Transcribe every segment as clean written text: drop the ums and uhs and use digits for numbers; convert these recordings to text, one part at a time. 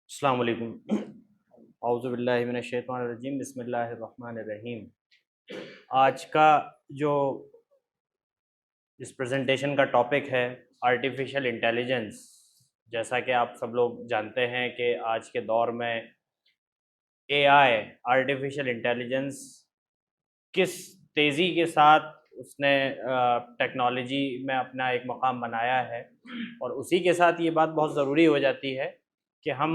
अस्सलाम वालेकुम। औज़ु बिल्लाहि मिनश शैतानिर रजीम, बिस्मिल्लाहिर रहमानिर रहीम। आज का जो इस प्रेजेंटेशन का टॉपिक है आर्टिफिशियल इंटेलिजेंस। जैसा कि आप सब लोग जानते हैं कि आज के दौर में एआई, आर्टिफिशियल इंटेलिजेंस किस तेज़ी के साथ उसने टेक्नोलॉजी में अपना एक मुकाम बनाया है, और उसी के साथ ये बात बहुत ज़रूरी हो जाती है कि हम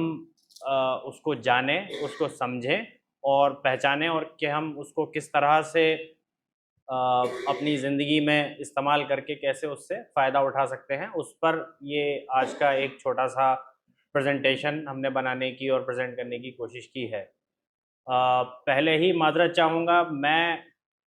उसको जानें, उसको समझें और पहचानें, और कि हम उसको किस तरह से अपनी ज़िंदगी में इस्तेमाल करके कैसे उससे फ़ायदा उठा सकते हैं। उस पर ये आज का एक छोटा-सा प्रेज़ेंटेशन हमने बनाने की और प्रेज़ेंट करने की कोशिश की है। पहले ही माज़रत चाहूँगा, मैं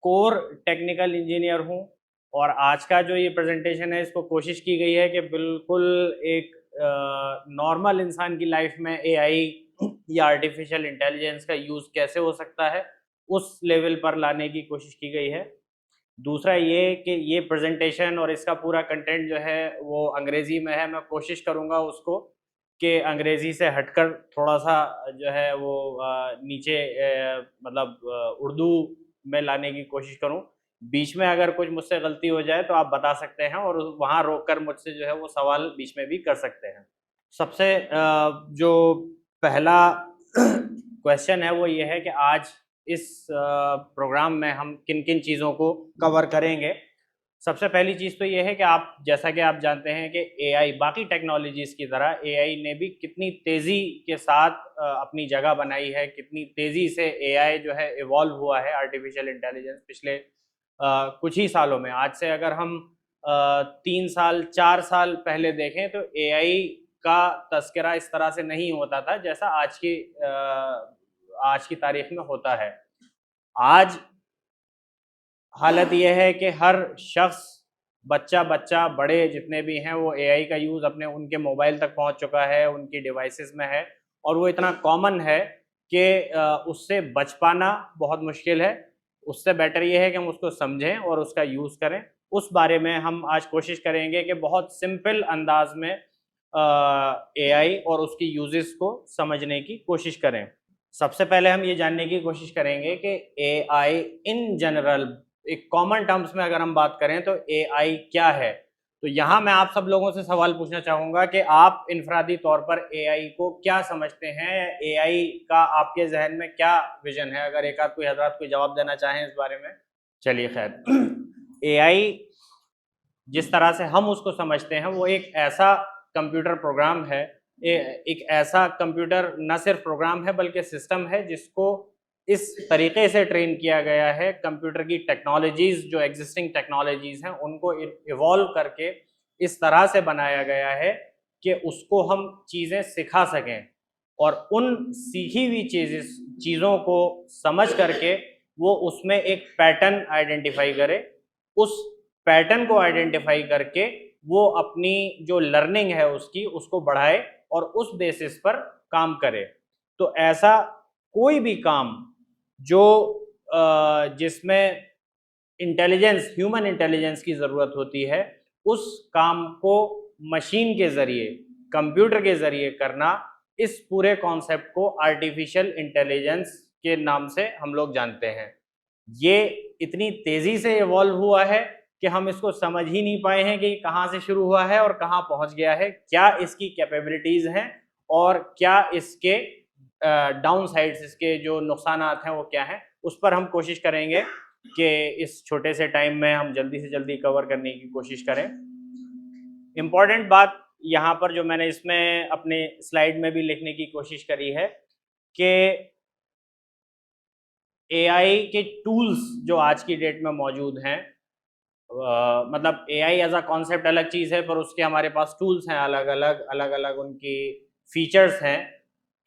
कोर टेक्निकल इंजीनियर हूँ, और आज का जो ये प्रेजेंटेशन है इसको कोशिश की गई है कि बिल्कुल एक नॉर्मल इंसान की लाइफ में एआई या आर्टिफिशियल इंटेलिजेंस का यूज़ कैसे हो सकता है, उस लेवल पर लाने की कोशिश की गई है। दूसरा ये कि ये प्रेजेंटेशन और इसका पूरा कंटेंट जो है वो अंग्रेज़ी में है। मैं कोशिश करूँगा उसको कि अंग्रेज़ी से हटकर थोड़ा-सा जो है वो नीचे मतलब उर्दू में लाने की कोशिश करूँ। बीच में अगर कुछ मुझसे गलती हो जाए तो आप बता सकते हैं, और वहाँ रोक कर मुझसे जो है वो सवाल बीच में भी कर सकते हैं। सबसे जो पहला क्वेश्चन है वो ये है कि आज इस प्रोग्राम में हम किन-किन चीज़ों को कवर करेंगे। सबसे पहली चीज़ तो ये है कि आप, जैसा कि आप जानते हैं कि एआई बाकी टेक्नोलॉजीज़ की तरह एआई ने भी कितनी तेज़ी के साथ अपनी जगह बनाई है, कितनी तेज़ी से एआई जो है इवॉल्व हुआ है, आर्टिफिशियल इंटेलिजेंस पिछले कुछ ही सालों में। आज से अगर हम 3 साल, 4 साल पहले देखें तो एआई का तज़किरा इस तरह से नहीं होता था जैसा आज की तारीख में होता है। आज हालत ये है कि हर शख्स, बच्चा, बड़े जितने भी हैं, वो एआई का यूज़ अपने उनके मोबाइल तक पहुँच चुका है, उनकी डिवाइसेज़ में है, और वो इतना कॉमन है कि उससे बच पाना बहुत मुश्किल है। उससे बेटर ये है कि हम उसको समझें और उसका यूज़ करें। उस बारे में हम आज कोशिश करेंगे कि बहुत सिंपल अंदाज़ में एआई और उसकी यूज़ेज़ को समझने की कोशिश करें। सबसे पहले हम ये जानने की कोशिश करेंगे कि एआई इन जनरल, एक कॉमन टर्म्स में अगर हम बात करें तो एआई क्या है? तो यहाँ मैं आप सब लोगों से सवाल पूछना चाहूँगा कि आप इनफ़रादी तौर पर एआई को क्या समझते हैं? एआई का आपके ज़हन में क्या विज़न है? अगर एक आध कोई हज़रात कोई जवाब देना चाहें इस बारे में। चलिए खैर, एआई जिस तरह से हम उसको समझते हैं वो एक ऐसा कंप्यूटर प्रोग्राम है, एक ऐसा कंप्यूटर न सिर्फ प्रोग्राम है बल्कि सिस्टम है जिसको इस तरीके से ट्रेन किया गया है, कंप्यूटर की टेक्नोलॉजीज़ जो एग्जिस्टिंग टेक्नोलॉजीज़ हैं उनको इवॉल्व करके इस तरह से बनाया गया है कि उसको हम चीज़ें सिखा सकें, और उन सीखी हुई चीज़ों को समझ करके वो उसमें एक पैटर्न आइडेंटिफाई करे। उस पैटर्न को आइडेंटिफाई करके वो अपनी जो लर्निंग है उसको बढ़ाए और उस बेसिस पर काम करे। तो ऐसा कोई भी काम जो जिसमें इंटेलिजेंस, ह्यूमन इंटेलिजेंस की ज़रूरत होती है, उस काम को मशीन के ज़रिए, कंप्यूटर के ज़रिए करना, इस पूरे कॉन्सेप्ट को आर्टिफिशियल इंटेलिजेंस के नाम से हम लोग जानते हैं। ये इतनी तेज़ी से इवॉल्व हुआ है कि हम इसको समझ ही नहीं पाए हैं कि कहाँ से शुरू हुआ है और कहाँ पहुँच गया है, क्या इसकी कैपेबिलिटीज़ हैं और क्या इसके डाउन साइड्स, इसके जो नुकसानात हैं वो क्या हैं, उस पर हम कोशिश करेंगे कि इस छोटे से टाइम में हम जल्दी से जल्दी कवर करने की कोशिश करें। इम्पॉर्टेंट बात यहाँ पर जो मैंने इसमें अपने स्लाइड में भी लिखने की कोशिश करी है कि एआई के टूल्स जो आज की डेट में मौजूद हैं, मतलब एआई एज़ अ कॉन्सेप्ट अलग चीज़ है, पर उसके हमारे पास टूल्स हैं अलग-अलग उनकी फीचर्स हैं।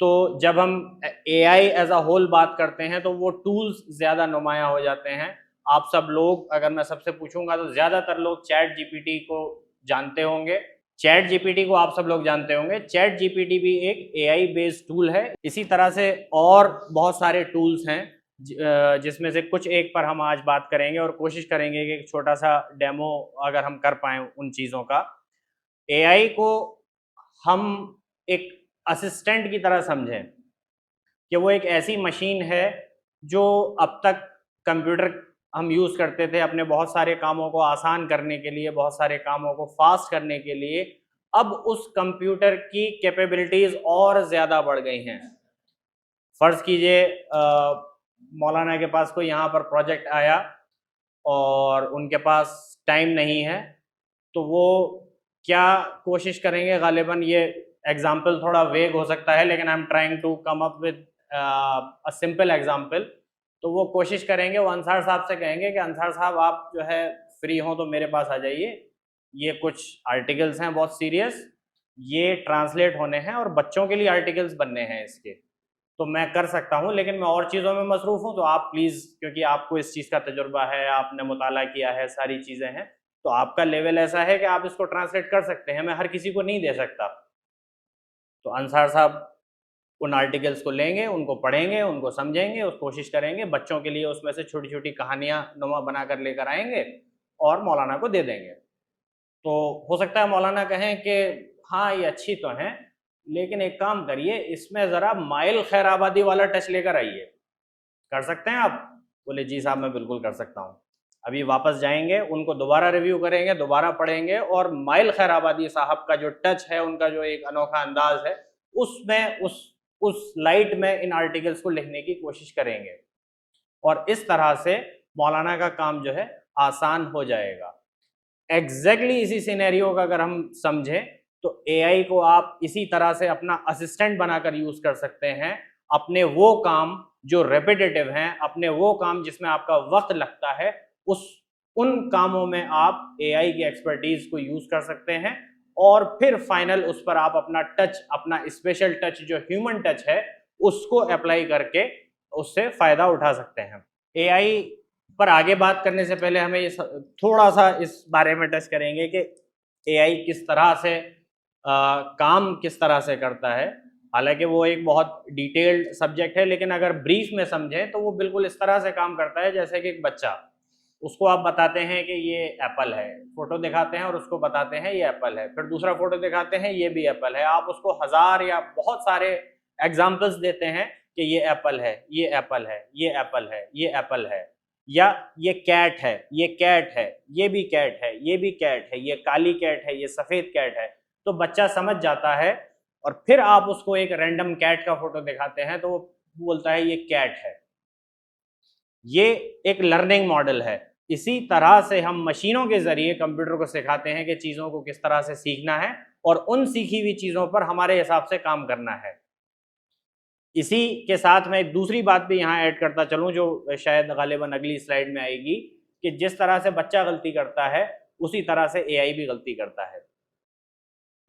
तो जब हम एआई एज़ अ होल बात करते हैं तो वो टूल्स ज़्यादा नुमायाँ हो जाते हैं। आप सब लोग, अगर मैं सबसे पूछूँगा तो ज़्यादातर लोग चैट जीपीटी को जानते होंगे। चैट जीपीटी को आप सब लोग जानते होंगे। चैट जीपीटी भी एक एआई बेस्ड टूल है। इसी तरह से और बहुत सारे टूल्स हैं जिसमें से कुछ एक पर हम आज बात करेंगे और कोशिश करेंगे कि एक छोटा-सा डेमो अगर हम कर पाएँ उन चीज़ों का। एआई को हम एक असिस्टेंट की तरह समझें, कि वो एक ऐसी मशीन है जो अब तक कंप्यूटर हम यूज़ करते थे अपने बहुत सारे कामों को आसान करने के लिए, बहुत सारे कामों को फास्ट करने के लिए। अब उस कंप्यूटर की कैपेबिलिटीज़ और ज़्यादा बढ़ गई हैं। फ़र्ज़ कीजिए मौलाना के पास कोई यहाँ पर प्रोजेक्ट आया और उनके पास टाइम नहीं है, तो वो क्या कोशिश करेंगे, गालिबन ये एग्जाम्पल थोड़ा वेग हो सकता है, लेकिन I am trying to come up with a simple example. तो वो कोशिश करेंगे, वो अंसार साहब से कहेंगे कि अंसार साहब आप जो है फ्री हों तो मेरे पास आ जाइए, ये कुछ आर्टिकल्स हैं बहुत सीरियस, ये ट्रांसलेट होने हैं और बच्चों के लिए आर्टिकल्स बनने हैं इसके, तो मैं कर सकता हूँ लेकिन मैं और चीज़ों में मसरूफ़ हूँ, तो आप प्लीज़, क्योंकि आपको इस चीज़ का तजुर्बा है, आपने मुताला किया है, सारी चीज़ें हैं, तो आपका लेवल ऐसा है कि आप इसको ट्रांसलेट कर सकते हैं, मैं हर किसी को नहीं दे सकता। तो अंसार साहब उन आर्टिकल्स को लेंगे, उनको पढ़ेंगे, उनको समझेंगे, उस कोशिश करेंगे, बच्चों के लिए उसमें से छोटी छोटी कहानियाँ नुमा बना कर लेकर आएंगे और मौलाना को दे देंगे। तो हो सकता है मौलाना कहें कि हाँ ये अच्छी तो हैं, लेकिन एक काम करिए, इसमें ज़रा माइल खैराबादी वाला टच लेकर आइए, कर सकते हैं आप? बोले जी साहब मैं बिल्कुल कर सकता हूँ। अभी वापस जाएंगे, उनको दोबारा रिव्यू करेंगे, दोबारा पढ़ेंगे और माइल खैराबादी साहब का जो टच है, उनका जो एक अनोखा अंदाज है, उसमें उस लाइट में इन आर्टिकल्स को लिखने की कोशिश करेंगे और इस तरह से मौलाना का काम जो है आसान हो जाएगा। एग्जैक्टली इसी सिनेरियो का अगर हम समझें तो एआई को आप इसी तरह से अपना असिस्टेंट बनाकर यूज कर सकते हैं, अपने वो काम जो रेपिटेटिव हैं, अपने वो काम जिसमें आपका वक्त लगता है, उन कामों में आप एआई की एक्सपर्टीज को यूज कर सकते हैं और फिर फाइनल उस पर आप अपना टच, अपना स्पेशल टच जो ह्यूमन टच है, उसको अप्लाई करके उससे फायदा उठा सकते हैं। एआई पर आगे बात करने से पहले हमें ये थोड़ा सा इस बारे में टच करेंगे कि एआई किस तरह से काम किस तरह से करता है। हालांकि वो एक बहुत डिटेल्ड सब्जेक्ट है, लेकिन अगर ब्रीफ में समझें तो वो बिल्कुल इस तरह से काम करता है जैसे कि एक बच्चा, उसको आप बताते हैं कि ये एप्पल है, फोटो दिखाते हैं और उसको बताते हैं ये एप्पल है, फिर दूसरा फोटो दिखाते हैं ये भी एप्पल है, आप उसको हजार या बहुत सारे एग्जाम्पल्स देते हैं कि ये एप्पल है, ये एप्पल है, ये एप्पल है, ये एप्पल है, या ये कैट है, ये कैट है, ये भी कैट है, ये भी कैट है, ये काली कैट है, ये सफ़ेद कैट है, तो बच्चा समझ जाता है। और फिर आप उसको एक रैंडम कैट का फोटो दिखाते हैं तो वो बोलता है ये कैट है। ये एक लर्निंग मॉडल है। इसी तरह से हम मशीनों के ज़रिए कंप्यूटर को सिखाते हैं कि चीज़ों को किस तरह से सीखना है और उन सीखी हुई चीज़ों पर हमारे हिसाब से काम करना है। इसी के साथ मैं एक दूसरी बात भी यहाँ ऐड करता चलूँ जो शायद गालिबन अगली स्लाइड में आएगी, कि जिस तरह से बच्चा गलती करता है उसी तरह से एआई भी गलती करता है।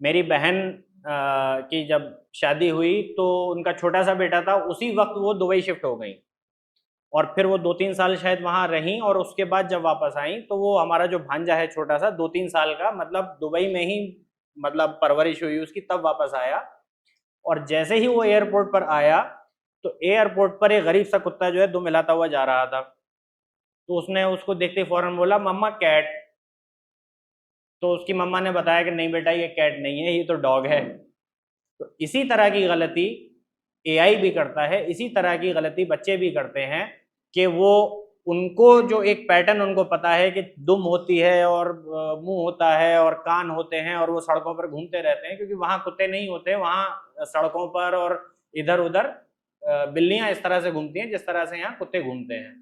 मेरी बहन की जब शादी हुई तो उनका छोटा सा बेटा था, उसी वक्त वो दुबई शिफ्ट हो गई और फिर वो 2-3 साल शायद वहाँ रहीं और उसके बाद जब वापस आई तो वो हमारा जो भांजा है छोटा सा 2-3 साल का, मतलब दुबई में ही मतलब परवरिश हुई उसकी, तब वापस आया। और जैसे ही वो एयरपोर्ट पर आया तो एयरपोर्ट पर एक गरीब सा कुत्ता जो है दुम हिलाता हुआ जा रहा था, तो उसने उसको देखते ही फौरन बोला मम्मा कैट। तो उसकी मम्मा ने बताया कि नहीं बेटा ये कैट नहीं है, ये तो डॉग है। तो इसी तरह की गलती एआई भी करता है, इसी तरह की गलती बच्चे भी करते हैं कि वो, उनको जो एक पैटर्न उनको पता है कि दुम होती है और मुंह होता है और कान होते हैं और वो सड़कों पर घूमते रहते हैं, क्योंकि वहाँ कुत्ते नहीं होते, वहाँ सड़कों पर और इधर उधर बिल्लियाँ इस तरह से घूमती हैं जिस तरह से यहाँ कुत्ते घूमते हैं।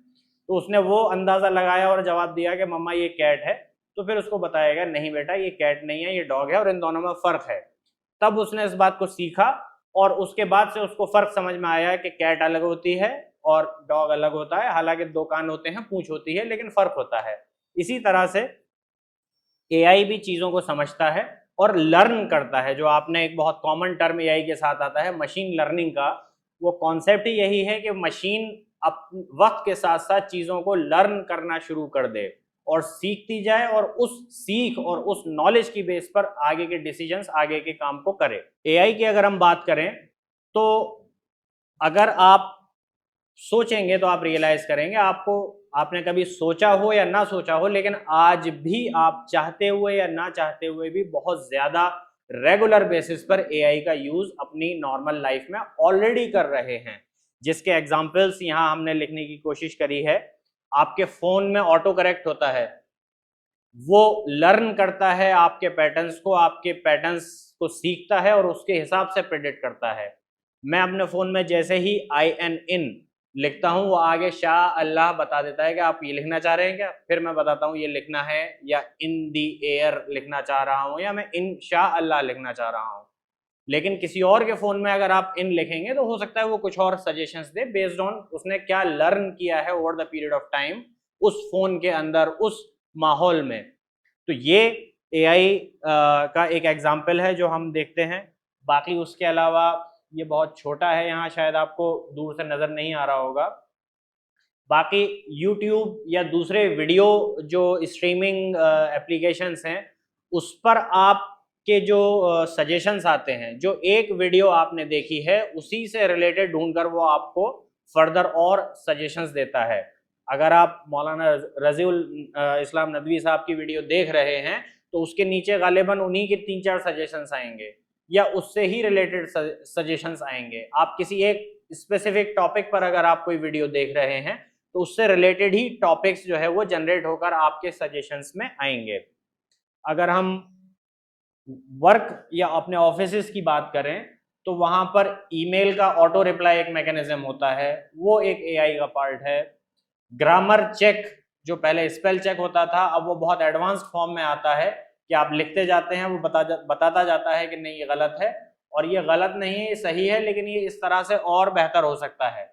तो उसने वो अंदाज़ा लगाया और जवाब दिया कि मम्मा ये कैट है। तो फिर उसको बताया गया नहीं बेटा ये कैट नहीं है, ये डॉग है और इन दोनों में फ़र्क है। तब उसने इस बात को सीखा और उसके बाद से उसको फ़र्क समझ में आया कि कैट अलग होती है और डॉग अलग होता है, हालांकि 2 कान होते हैं, पूंछ होती है, लेकिन फ़र्क होता है। इसी तरह से एआई भी चीज़ों को समझता है और लर्न करता है। जो आपने एक बहुत कॉमन टर्म एआई के साथ आता है मशीन लर्निंग का, वो कॉन्सेप्ट ही यही है कि मशीन अब वक्त के साथ साथ चीज़ों को लर्न करना शुरू कर दे और सीखती जाए और उस सीख और उस नॉलेज की बेस पर आगे के डिसीजंस, आगे के काम को करे। एआई की अगर हम बात करें तो अगर आप सोचेंगे तो आप रियलाइज करेंगे, आपने कभी सोचा हो या ना सोचा हो, लेकिन आज भी आप चाहते हुए या ना चाहते हुए भी बहुत ज़्यादा रेगुलर बेसिस पर एआई का यूज अपनी नॉर्मल लाइफ में ऑलरेडी कर रहे हैं, जिसके एग्जांपल्स यहाँ हमने लिखने की कोशिश करी है। आपके फोन में ऑटो करेक्ट होता है, वो लर्न करता है आपके पैटर्न्स को, आपके पैटर्न्स को सीखता है और उसके हिसाब से प्रेडिक्ट करता है। मैं अपने फ़ोन में जैसे ही IN लिखता हूँ, वो आगे शाह अल्लाह बता देता है कि आप ये लिखना चाह रहे हैं क्या, फिर मैं बताता हूँ ये लिखना है, या इन दी एयर लिखना चाह रहा हूँ, या मैं इन शाह अल्लाह लिखना चाह रहा हूँ। लेकिन किसी और के फ़ोन में अगर आप इन लिखेंगे तो हो सकता है वो कुछ और सजेशंस दे बेस्ड ऑन उसने क्या लर्न किया है over the period of time उस फ़ोन के अंदर, उस माहौल में। तो ये एआई का एक एग्जाम्पल है जो हम देखते हैं। बाकी उसके अलावा ये बहुत छोटा है, यहाँ शायद आपको दूर से नज़र नहीं आ रहा होगा। बाकी YouTube या दूसरे वीडियो जो स्ट्रीमिंग एप्लीकेशंस हैं, उस पर आपके जो सजेशंस आते हैं, जो एक वीडियो आपने देखी है उसी से रिलेटेड ढूंढकर वो आपको फर्दर और सजेशंस देता है। अगर आप मौलाना रजीउल इस्लाम नदवी साहब की वीडियो देख रहे हैं तो उसके नीचे गालिबन उन्हीं के 3-4 सजेशंस आएंगे या उससे ही रिलेटेड सजेशंस आएंगे। आप किसी एक स्पेसिफिक टॉपिक पर अगर आप कोई वीडियो देख रहे हैं तो उससे रिलेटेड ही टॉपिक्स जो है वो जनरेट होकर आपके सजेशंस में आएंगे। अगर हम वर्क या अपने ऑफिसेस की बात करें तो वहां पर ईमेल का ऑटो रिप्लाई एक मैकेनिज्म होता है, वो एक एआई का पार्ट है। ग्रामर चेक जो पहले स्पेल चेक होता था, अब वो बहुत एडवांस्ड फॉर्म में आता है कि आप लिखते जाते हैं, वो बताता जाता है कि नहीं ये गलत है और ये गलत नहीं है, ये सही है, लेकिन ये इस तरह से और बेहतर हो सकता है।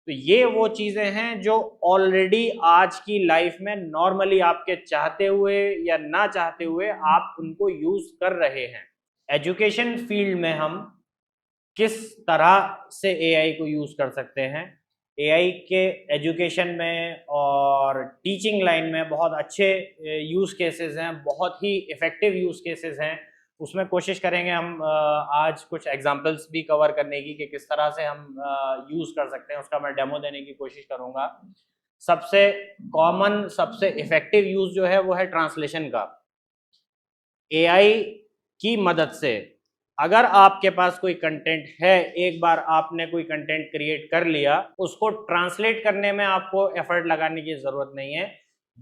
तो ये वो चीजें हैं जो ऑलरेडी आज की लाइफ में नॉर्मली आपके चाहते हुए या ना चाहते हुए आप उनको यूज कर रहे हैं। एजुकेशन फील्ड में हम किस तरह से एआई को यूज कर सकते हैं? एआई के एजुकेशन में और टीचिंग लाइन में बहुत अच्छे यूज़ केसेस हैं, बहुत ही इफ़ेक्टिव यूज़ केसेस हैं। उसमें कोशिश करेंगे हम आज कुछ एग्जांपल्स भी कवर करने की कि किस तरह से हम यूज़ कर सकते हैं, उसका मैं डेमो देने की कोशिश करूँगा। सबसे कॉमन, सबसे इफ़ेक्टिव यूज़ जो है वो है ट्रांसलेशन का। एआई की मदद से अगर आपके पास कोई कंटेंट है, एक बार आपने कोई कंटेंट क्रिएट कर लिया, उसको ट्रांसलेट करने में आपको एफर्ट लगाने की ज़रूरत नहीं है।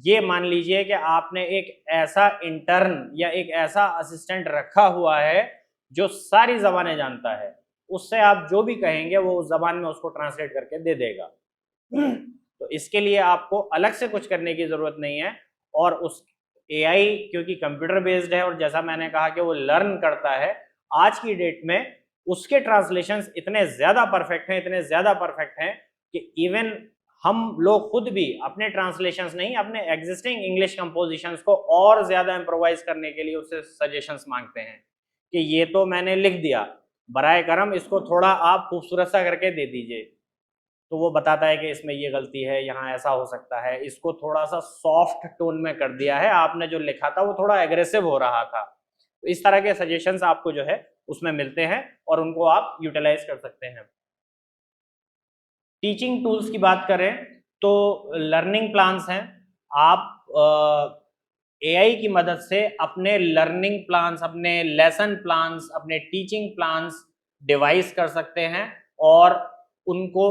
ये मान लीजिए कि आपने एक ऐसा इंटर्न या एक ऐसा असिस्टेंट रखा हुआ है जो सारी ज़बानें जानता है, उससे आप जो भी कहेंगे वो उस ज़बान में उसको ट्रांसलेट करके दे देगा। तो इसके लिए आपको अलग से कुछ करने की ज़रूरत नहीं है। और उस एआई क्योंकि कंप्यूटर बेस्ड है और जैसा मैंने कहा कि वो लर्न करता है, आज की डेट में उसके ट्रांसलेशंस इतने ज़्यादा परफेक्ट हैं, इतने ज़्यादा परफेक्ट हैं कि इवन हम लोग खुद भी अपने ट्रांसलेशंस नहीं, अपने एग्जिस्टिंग इंग्लिश कंपोजिशंस को और ज़्यादा इम्प्रोवाइज करने के लिए उससे सजेशंस मांगते हैं कि ये तो मैंने लिख दिया, बराए करम इसको थोड़ा आप खूबसूरत सा करके दे दीजिए। तो वो बताता है कि इसमें ये गलती है, यहाँ ऐसा हो सकता है, इसको थोड़ा सा सॉफ्ट टोन में कर दिया है, आपने जो लिखा था वो थोड़ा एग्रेसिव हो रहा था। तो इस तरह के सजेशंस आपको जो है उसमें मिलते हैं और उनको आप यूटिलाइज कर सकते हैं। टीचिंग टूल्स की बात करें तो लर्निंग प्लान्स हैं। आप एआई की मदद से अपने लर्निंग प्लान्स, अपने लेसन प्लान्स, अपने टीचिंग प्लान्स डिवाइस कर सकते हैं और उनको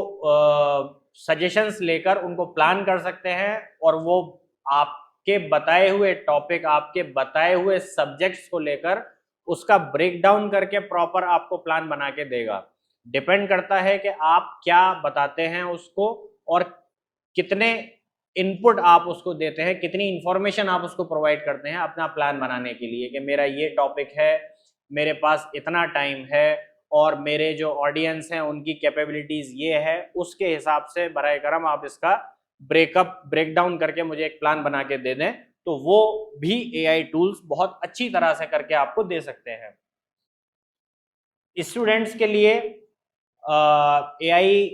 सजेशंस लेकर उनको प्लान कर सकते हैं और वो आपके बताए हुए टॉपिक, आपके बताए हुए सब्जेक्ट्स को लेकर उसका ब्रेकडाउन करके प्रॉपर आपको प्लान बना के देगा। डिपेंड करता है कि आप क्या बताते हैं उसको और कितने इनपुट आप उसको देते हैं, कितनी इंफॉर्मेशन आप उसको प्रोवाइड करते हैं अपना प्लान बनाने के लिए कि मेरा ये टॉपिक है, मेरे पास इतना टाइम है और मेरे जो ऑडियंस हैं उनकी कैपेबिलिटीज़ ये है, उसके हिसाब से बराए करम आप इसका ब्रेकडाउन करके मुझे एक प्लान बना के दे दें, तो वो भी एआई टूल्स बहुत अच्छी तरह से करके आपको दे सकते हैं। स्टूडेंट्स के लिए एआई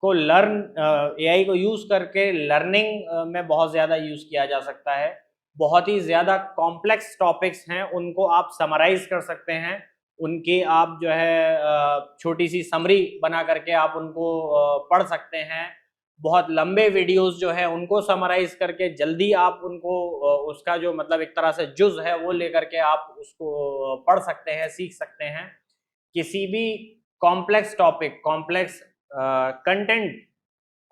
को यूज़ करके लर्निंग में बहुत ज़्यादा यूज़ किया जा सकता है। बहुत ही ज़्यादा कॉम्प्लेक्स टॉपिक्स हैं, उनको आप समराइज़ कर सकते हैं, उनकी आप जो है छोटी सी समरी बना करके आप उनको पढ़ सकते हैं। बहुत लंबे वीडियोस जो है उनको समराइज करके जल्दी आप उनको उसका जो मतलब एक तरह से जुज है वो लेकर के आप उसको पढ़ सकते हैं, सीख सकते हैं। किसी भी कॉम्प्लेक्स टॉपिक, कॉम्प्लेक्स कंटेंट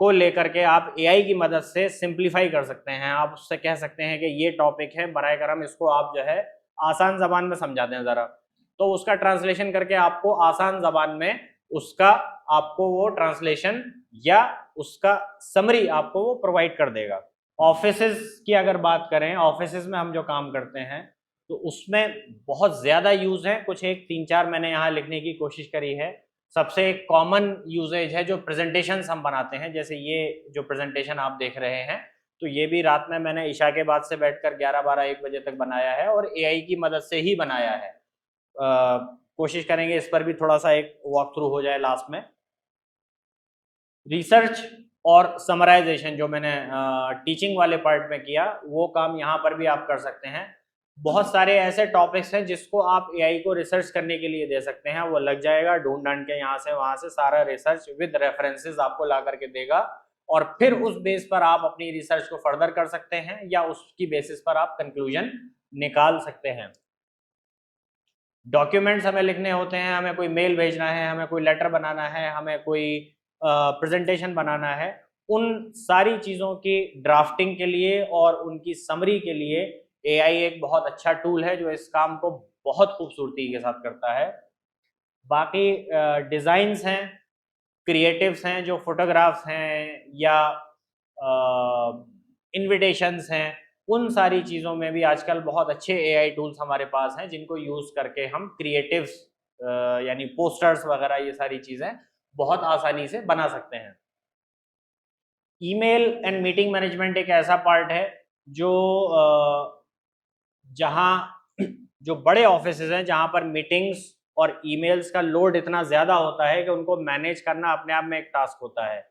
को लेकर के आप एआई की मदद से सिंप्लीफाई कर सकते हैं। आप उससे कह सकते हैं कि ये टॉपिक है, बराए करम इसको आप जो है आसान जबान में समझा दें ज़रा, तो उसका ट्रांसलेशन करके आपको आसान जबान में उसका आपको वो ट्रांसलेशन या उसका समरी आपको वो प्रोवाइड कर देगा। ऑफिसेस की अगर बात करें, ऑफिसेस में हम जो काम करते हैं तो उसमें बहुत ज़्यादा यूज़ है। कुछ एक 3-4 मैंने यहाँ लिखने की कोशिश करी है। सबसे एक कॉमन यूजेज है जो प्रेजेंटेशंस हम बनाते हैं, जैसे ये जो प्रेजेंटेशन आप देख रहे हैं, तो ये भी रात में मैंने इशा के बाद से बैठकर 11-12-1 बजे तक बनाया है और एआई की मदद से ही बनाया है। कोशिश करेंगे इस पर भी थोड़ा सा एक वॉक थ्रू हो जाए लास्ट में। रिसर्च और समराइजेशन जो मैंने टीचिंग वाले पार्ट में किया, वो काम यहाँ पर भी आप कर सकते हैं। बहुत सारे ऐसे टॉपिक्स हैं जिसको आप एआई को रिसर्च करने के लिए दे सकते हैं, वो लग जाएगा ढूंढ ढांड के यहाँ से वहाँ से सारा रिसर्च विद रेफरेंसेस आपको ला करके देगा और फिर उस बेस पर आप अपनी रिसर्च को फर्दर कर सकते हैं या उसकी बेसिस पर आप कंक्लूजन निकाल सकते हैं। डॉक्यूमेंट्स हमें लिखने होते हैं, हमें कोई मेल भेजना है, हमें कोई लेटर बनाना है, हमें कोई प्रेजेंटेशन बनाना है, उन सारी चीज़ों की ड्राफ्टिंग के लिए और उनकी समरी के लिए एआई एक बहुत अच्छा टूल है जो इस काम को बहुत खूबसूरती के साथ करता है। बाकी डिज़ाइंस हैं, क्रिएटिव्स हैं, जो फोटोग्राफ्स हैं या इन्विटेशंस हैं, उन सारी चीज़ों में भी आजकल बहुत अच्छे एआई टूल्स हमारे पास हैं जिनको यूज़ करके हम क्रिएटिव्स यानी पोस्टर्स वगैरह ये सारी चीज़ें बहुत आसानी से बना सकते हैं। ईमेल एंड मीटिंग मैनेजमेंट एक ऐसा पार्ट है जो जहाँ जो बड़े ऑफिसेज हैं जहाँ पर मीटिंग्स और ईमेल्स का लोड इतना ज़्यादा होता है कि उनको मैनेज करना अपने आप में एक टास्क होता है।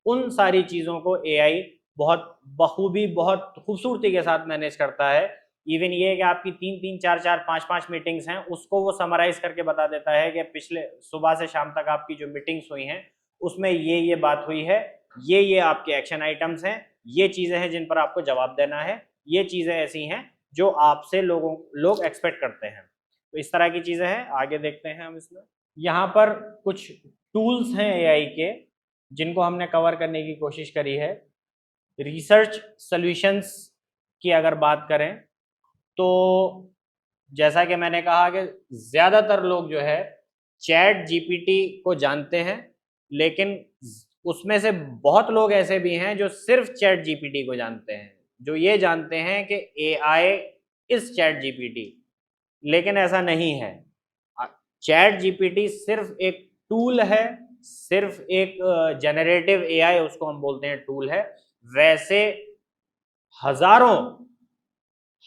उन सारी चीज़ों को एआई बहुत बखूबी, बहुत खूबसूरती के साथ मैनेज करता है। इवन ये कि आपकी 3-3, 4-4, 5-5 मीटिंग्स हैं, उसको वो समराइज़ करके बता देता है कि पिछले सुबह से शाम तक आपकी जो मीटिंग्स हुई हैं, उसमें ये बात हुई है, ये आपके एक्शन आइटम्स हैं, ये चीज़ें हैं जिन पर आपको जवाब देना है, ये चीज़ें ऐसी हैं जो आपसे लोग एक्सपेक्ट करते हैं। तो इस तरह की चीज़ें हैं, आगे देखते हैं हम इसमें। यहाँ पर कुछ टूल्स हैं एआई के जिनको हमने कवर करने की कोशिश करी है। रिसर्च सॉल्यूशंस की अगर बात करें तो जैसा कि मैंने कहा कि ज़्यादातर लोग जो है चैट जीपीटी को जानते हैं, लेकिन उसमें से बहुत लोग ऐसे भी हैं जो सिर्फ चैट जीपीटी को जानते हैं, जो ये जानते हैं कि एआई इज चैट जीपीटी, लेकिन ऐसा नहीं है। चैट जीपीटी सिर्फ एक टूल है, सिर्फ एक जनरेटिव एआई उसको हम बोलते हैं टूल है। वैसे हजारों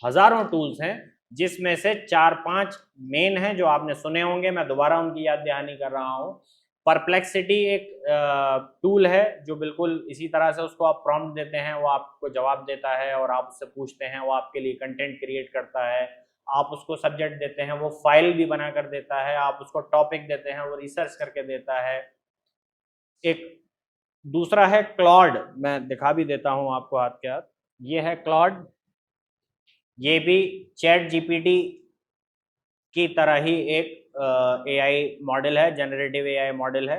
हजारों टूल्स हैं जिसमें से 4-5 मेन हैं जो आपने सुने होंगे, मैं दोबारा उनकी याद दहानी कर रहा हूँ। परप्लेक्सिटी एक टूल है जो बिल्कुल इसी तरह से उसको आप प्रॉम्प्ट देते हैं, वो आपको जवाब देता है और आप उससे पूछते हैं, वो आपके लिए कंटेंट क्रिएट करता है। आप उसको सब्जेक्ट देते हैं, वो फाइल भी बना कर देता है। आप उसको टॉपिक देते हैं, वो रिसर्च करके देता है। एक दूसरा है क्लॉड, मैं दिखा भी देता हूँ आपको हाथ के हाथ। ये है क्लॉड, ये भी चैट जीपीटी की तरह ही एक एआई मॉडल है, जनरेटिव एआई मॉडल है।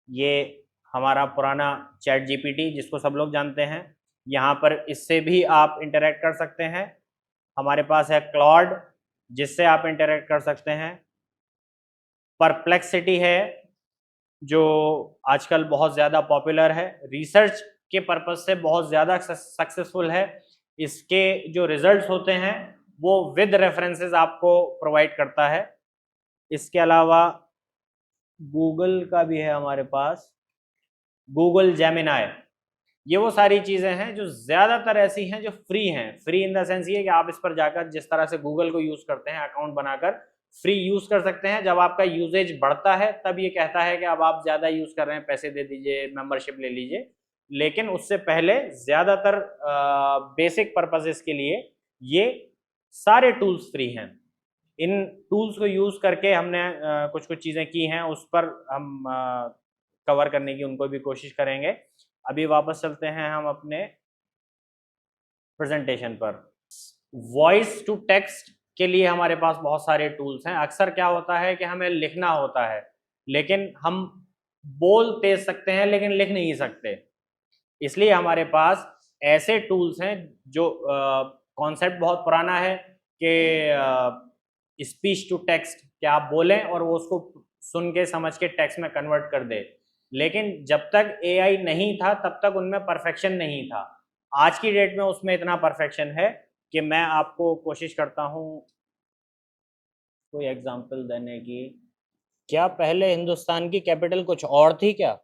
ये हमारा पुराना चैट जीपीटी जिसको सब लोग जानते हैं, यहाँ पर इससे भी आप इंटरेक्ट कर सकते हैं। हमारे पास है क्लॉड जिससे आप इंटरेक्ट कर सकते हैं। परप्लेक्सिटी है जो आजकल बहुत ज़्यादा पॉपुलर है, रिसर्च के पर्पज़ से बहुत ज़्यादा सक्सेसफुल है। इसके जो रिजल्ट्स होते हैं वो विद रेफरेंसेस आपको प्रोवाइड करता है। इसके अलावा गूगल का भी है हमारे पास, गूगल जेमिनाई। ये वो सारी चीज़ें हैं जो ज़्यादातर ऐसी हैं जो फ्री हैं। फ्री इन द सेंस ये कि आप इस पर जाकर जिस तरह से गूगल को यूज़ करते हैं, अकाउंट बनाकर फ्री यूज़ कर सकते हैं। जब आपका यूजेज बढ़ता है तब ये कहता है कि अब आप ज़्यादा यूज़ कर रहे हैं, पैसे दे दीजिए, मेंबरशिप ले लीजिए। लेकिन उससे पहले ज़्यादातर बेसिक पर्पसेस के लिए ये सारे टूल्स फ्री हैं। इन टूल्स को यूज़ करके हमने कुछ कुछ चीज़ें की हैं, उस पर हम कवर करने की उनको भी कोशिश करेंगे। अभी वापस चलते हैं हम अपने प्रेजेंटेशन पर। वॉइस टू टेक्स्ट के लिए हमारे पास बहुत सारे टूल्स हैं। अक्सर क्या होता है कि हमें लिखना होता है, लेकिन हम बोल तेज सकते हैं लेकिन लिख नहीं सकते। इसलिए हमारे पास ऐसे टूल्स हैं जो कॉन्सेप्ट बहुत पुराना है कि स्पीच टू टेक्स्ट, कि आप बोलें और वो उसको सुन के समझ के टेक्स्ट में कन्वर्ट कर दे। लेकिन जब तक एआई नहीं था तब तक उनमें परफेक्शन नहीं था। आज की डेट में उसमें इतना परफेक्शन है कि मैं आपको कोशिश करता हूँ कोई एग्जांपल देने की। क्या पहले हिंदुस्तान की कैपिटल कुछ और थी क्या?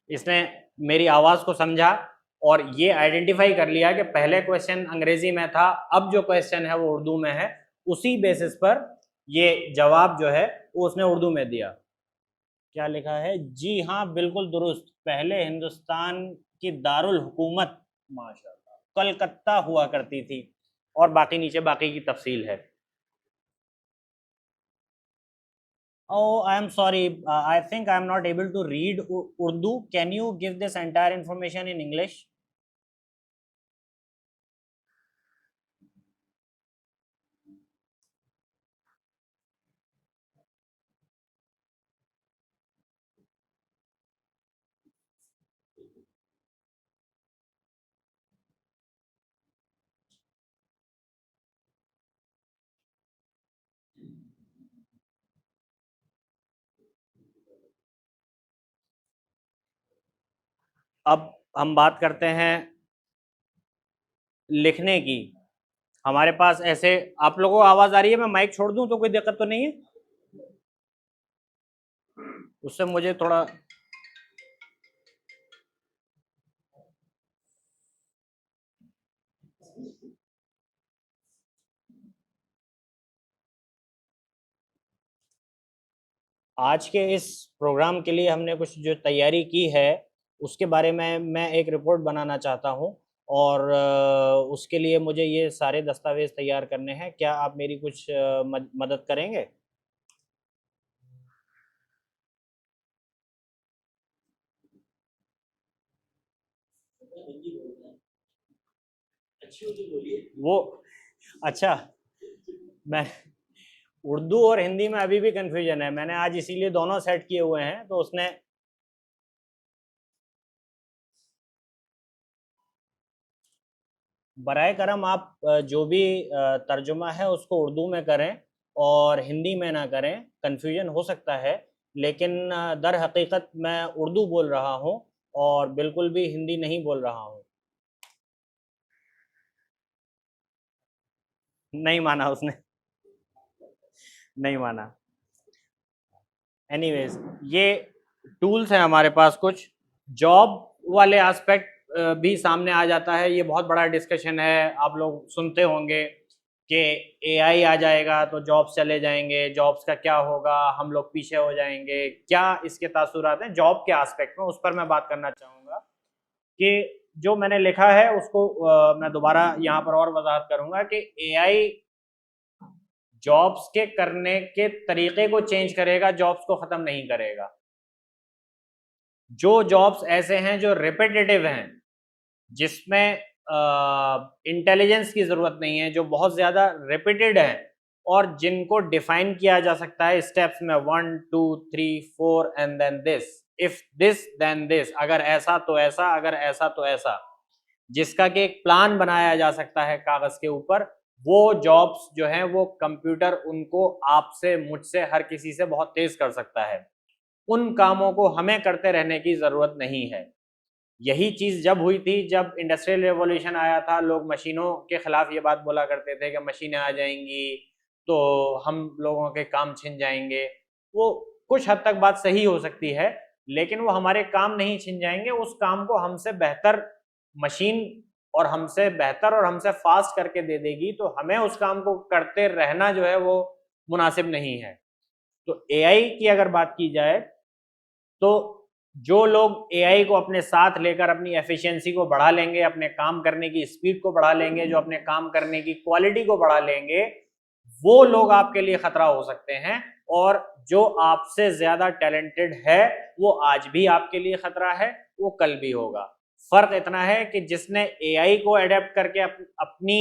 इसने मेरी आवाज को समझा और ये आइडेंटिफाई कर लिया कि पहले क्वेश्चन अंग्रेजी में था, अब जो क्वेश्चन है वो उर्दू में है। उसी बेसिस पर ये जवाब जो है वो उसने उर्दू में दिया। क्या लिखा है? जी हाँ, बिल्कुल दुरुस्त। पहले हिंदुस्तान की दारुल हुकूमत माशाल्लाह कलकत्ता हुआ करती थी। और बाकी नीचे बाकी की तफसील है। Oh, I am sorry. I think I am not able to read Urdu. Can you give this entire information in English? अब हम बात करते हैं लिखने की। हमारे पास ऐसे, आप लोगों को आवाज आ रही है? मैं माइक छोड़ दूं तो कोई दिक्कत तो नहीं है? उससे मुझे थोड़ा आज के इस प्रोग्राम के लिए हमने कुछ जो तैयारी की है उसके बारे में मैं एक रिपोर्ट बनाना चाहता हूं। और उसके लिए मुझे ये सारे दस्तावेज तैयार करने हैं। क्या आप मेरी कुछ मदद करेंगे? वो अच्छा, मैं उर्दू और हिंदी में अभी भी कंफ्यूजन है। मैंने आज इसीलिए दोनों सेट किए हुए हैं। तो उसने बराए करम आप जो भी तर्जुमा है उसको उर्दू में करें और हिंदी में ना करें। कंफ्यूजन हो सकता है, लेकिन दर हकीकत मैं उर्दू बोल रहा हूँ और बिल्कुल भी हिंदी नहीं बोल रहा हूँ। नहीं माना उसने, नहीं माना। एनीवेज, ये टूल्स हैं हमारे पास कुछ। जॉब वाले एस्पेक्ट भी सामने आ जाता है। ये बहुत बड़ा डिस्कशन है। आप लोग सुनते होंगे कि एआई आ जाएगा तो जॉब्स चले जाएंगे, जॉब्स का क्या होगा, हम लोग पीछे हो जाएंगे। क्या इसके तासुरात हैं जॉब के एस्पेक्ट में, उस पर मैं बात करना चाहूँगा। कि जो मैंने लिखा है उसको मैं दोबारा यहाँ पर और वजाहत करूँगा कि एआई जॉब्स के करने के तरीके को चेंज करेगा, जॉब्स को खत्म नहीं करेगा। जो जॉब्स ऐसे हैं जो रिपीटेटिव हैं, जिसमें इंटेलिजेंस की जरूरत नहीं है, जो बहुत ज्यादा रिपीटेड है और जिनको डिफाइन किया जा सकता है स्टेप्स में 1 2 3 4 and then this, if this then this, अगर ऐसा तो ऐसा, अगर ऐसा तो ऐसा, जिसका कि एक प्लान बनाया जा सकता है कागज के ऊपर, वो जॉब्स जो हैं वो कंप्यूटर उनको आपसे मुझसे हर किसी से बहुत तेज कर सकता है। उन कामों को हमें करते रहने की जरूरत नहीं है। यही चीज जब हुई थी, जब इंडस्ट्रियल रेवोल्यूशन आया था, लोग मशीनों के खिलाफ ये बात बोला करते थे कि मशीनें आ जाएंगी तो हम लोगों के काम छिन जाएंगे। वो कुछ हद तक बात सही हो सकती है, लेकिन वो हमारे काम नहीं छिन जाएंगे। उस काम को हमसे बेहतर मशीन और हमसे बेहतर और हमसे फास्ट करके दे देगी, तो हमें उस काम को करते रहना जो है वो मुनासिब नहीं है। तो एआई की अगर बात की जाए तो जो लोग एआई को अपने साथ लेकर अपनी एफिशिएंसी को बढ़ा लेंगे, अपने काम करने की स्पीड को बढ़ा लेंगे, जो अपने काम करने की क्वालिटी को बढ़ा लेंगे, वो लोग आपके लिए खतरा हो सकते हैं। और जो आपसे ज्यादा टैलेंटेड है वो आज भी आपके लिए खतरा है, वो कल भी होगा। फर्क इतना है कि जिसने एआई को अडेप्ट करके अपनी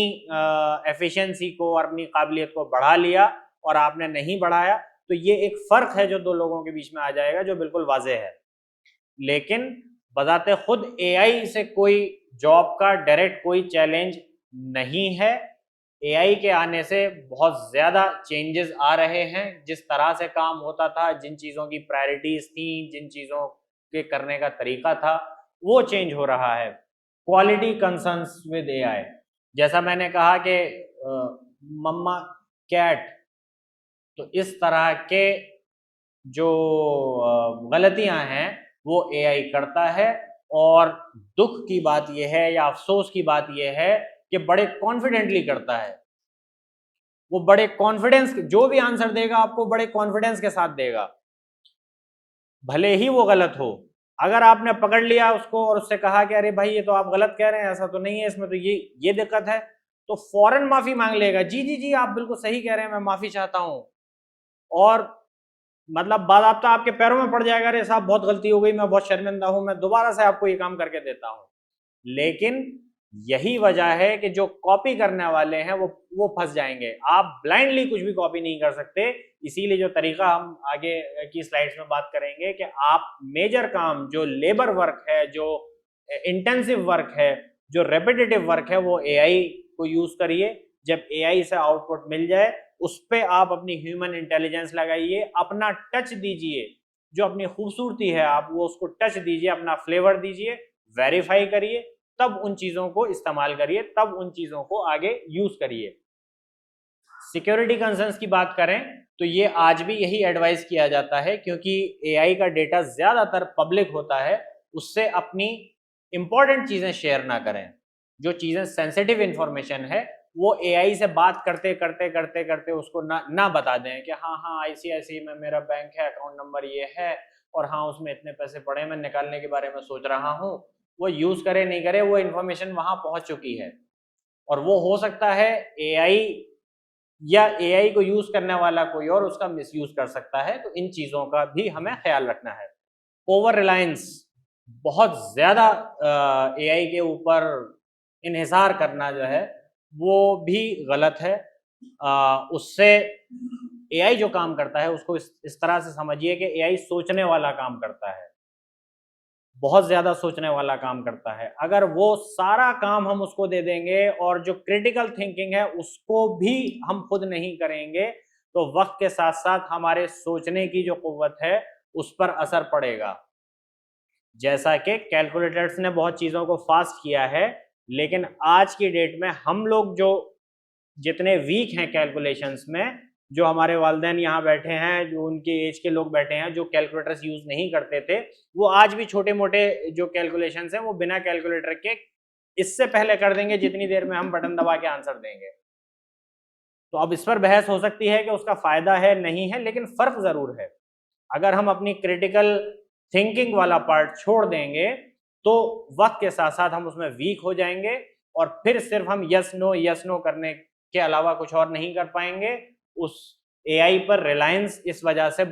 एफिशिएंसी को और अपनी काबिलियत को बढ़ा लिया और आपने नहीं बढ़ाया, तो ये एक फर्क है जो दो लोगों के बीच में आ जाएगा, जो बिल्कुल वाज़ेह है। लेकिन बजाते खुद एआई से कोई जॉब का डायरेक्ट कोई चैलेंज नहीं है। एआई के आने से बहुत ज्यादा चेंजेस आ रहे हैं। जिस तरह से काम होता था, जिन चीजों की प्रायोरिटीज थी, जिन चीजों के करने का तरीका था, वो चेंज हो रहा है। क्वालिटी कंसर्न्स विद एआई, जैसा मैंने कहा कि मम्मा कैट, तो इस तरह के जो गलतियां हैं वो एआई करता है। और दुख की बात यह है या अफसोस की बात यह है कि बड़े कॉन्फिडेंटली करता है। वो बड़े कॉन्फिडेंस, जो भी आंसर देगा आपको बड़े कॉन्फिडेंस के साथ देगा, भले ही वो गलत हो। अगर आपने पकड़ लिया उसको और उससे कहा कि अरे भाई ये तो आप गलत कह रहे हैं, ऐसा तो नहीं है, इसमें तो ये दिक्कत है, तो फौरन माफी मांग लेगा। जी जी जी, आप बिल्कुल सही कह रहे हैं, मैं माफी चाहता हूं। और मतलब बाज़ाब्ता आपके पैरों में पड़ जाएगा, अरे साहब बहुत गलती हो गई, मैं बहुत शर्मिंदा हूं, मैं दोबारा से आपको ये काम करके देता हूं। लेकिन यही वजह है कि जो कॉपी करने वाले हैं वो फंस जाएंगे। आप ब्लाइंडली कुछ भी कॉपी नहीं कर सकते। इसीलिए जो तरीका हम आगे की स्लाइड्स में बात करेंगे कि आप मेजर काम, जो लेबर वर्क है, जो इंटेंसिव वर्क है, जो रेपिटेटिव वर्क है, वो एआई को यूज करिए। जब एआई से आउटपुट मिल जाए, उस पर आप अपनी ह्यूमन इंटेलिजेंस लगाइए, अपना टच दीजिए, जो अपनी खूबसूरती है आप वो उसको टच दीजिए, अपना फ्लेवर दीजिए, वेरीफाई करिए, तब उन चीजों को इस्तेमाल करिए, तब उन चीजों को आगे यूज करिए। सिक्योरिटी कंसर्न्स की बात करें तो ये आज भी यही एडवाइस किया जाता है, क्योंकि एआई का डेटा ज्यादातर पब्लिक होता है, उससे अपनी इंपॉर्टेंट चीजें शेयर ना करें। जो चीजें सेंसिटिव इंफॉर्मेशन है वो एआई से बात करते करते करते करते उसको ना बता दें कि हाँ हाँ आईसीआईसी में मेरा बैंक है, अकाउंट नंबर ये है, और हाँ उसमें इतने पैसे पड़े, मैं निकालने के बारे में सोच रहा हूँ। वो यूज करे नहीं करे, वो इन्फॉर्मेशन वहां पहुंच चुकी है। और वो हो सकता है एआई या एआई को यूज करने वाला कोई और उसका मिसयूज कर सकता है। तो इन चीजों का भी हमें ख्याल रखना है। ओवर रिलायंस, बहुत ज्यादा एआई के ऊपर इन्हिसार करना जो है वो भी गलत है। उससे एआई जो काम करता है उसको इस तरह से समझिए कि एआई सोचने वाला काम करता है, बहुत ज्यादा सोचने वाला काम करता है। अगर वो सारा काम हम उसको दे देंगे और जो क्रिटिकल थिंकिंग है उसको भी हम खुद नहीं करेंगे, तो वक्त के साथ साथ हमारे सोचने की जो कुव्वत है उस पर असर पड़ेगा। जैसा कि कैलकुलेटर्स ने बहुत चीज़ों को फास्ट किया है, लेकिन आज की डेट में हम लोग जो जितने वीक हैं कैलकुलेशंस में, जो हमारे वालिदैन यहाँ बैठे हैं, जो उनके एज के लोग बैठे हैं जो कैलकुलेटर्स यूज नहीं करते थे, वो आज भी छोटे मोटे जो कैलकुलेशंस हैं वो बिना कैलकुलेटर के इससे पहले कर देंगे जितनी देर में हम बटन दबा के आंसर देंगे। तो अब इस पर बहस हो सकती है कि उसका फायदा है नहीं है, लेकिन फर्क जरूर है। अगर हम अपनी क्रिटिकल थिंकिंग वाला पार्ट छोड़ देंगे तो वक्त के साथ साथ हम उसमें वीक हो जाएंगे और फिर सिर्फ हम यस नो करने के अलावा कुछ और नहीं कर पाएंगे। उस एआई पर रिलायंस इस वजह से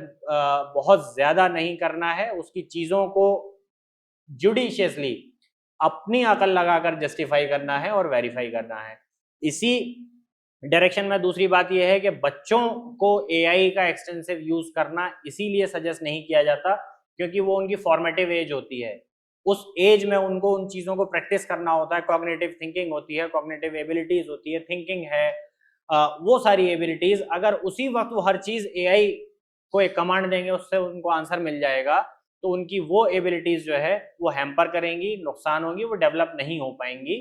बहुत ज्यादा नहीं करना है। उसकी चीजों को जुडिशियसली अपनी अकल लगाकर जस्टिफाई करना है और वेरीफाई करना है। इसी डायरेक्शन में दूसरी बात यह है कि बच्चों को एआई का एक्सटेंसिव यूज करना इसीलिए सजेस्ट नहीं किया जाता क्योंकि वो उनकी फॉर्मेटिव एज होती है। उस एज में उनको उन चीजों को प्रैक्टिस करना होता है। कॉग्निटिव थिंकिंग होती है, कॉग्निटिव एबिलिटीज होती है, थिंकिंग है, वो सारी एबिलिटीज। अगर उसी वक्त वो हर चीज एआई को एक कमांड देंगे उससे उनको आंसर मिल जाएगा, तो उनकी वो एबिलिटीज जो है वो हैम्पर करेंगी, नुकसान होंगी, वो डेवलप नहीं हो पाएंगी।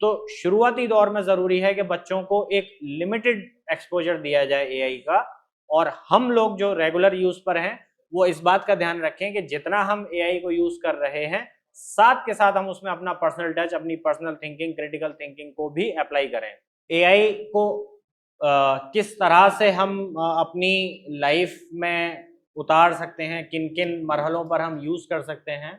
तो शुरुआती दौर में जरूरी है कि बच्चों को एक लिमिटेड एक्सपोजर दिया जाए एआई का, और हम लोग जो रेगुलर यूज पर हैं वो इस बात का ध्यान रखें कि जितना हम एआई को यूज कर रहे हैं साथ के साथ हम उसमें अपना पर्सनल टच, अपनी पर्सनल थिंकिंग, क्रिटिकल थिंकिंग को भी अप्लाई करें। एआई को किस तरह से हम अपनी लाइफ में उतार सकते हैं, किन किन मरहलों पर हम यूज़ कर सकते हैं,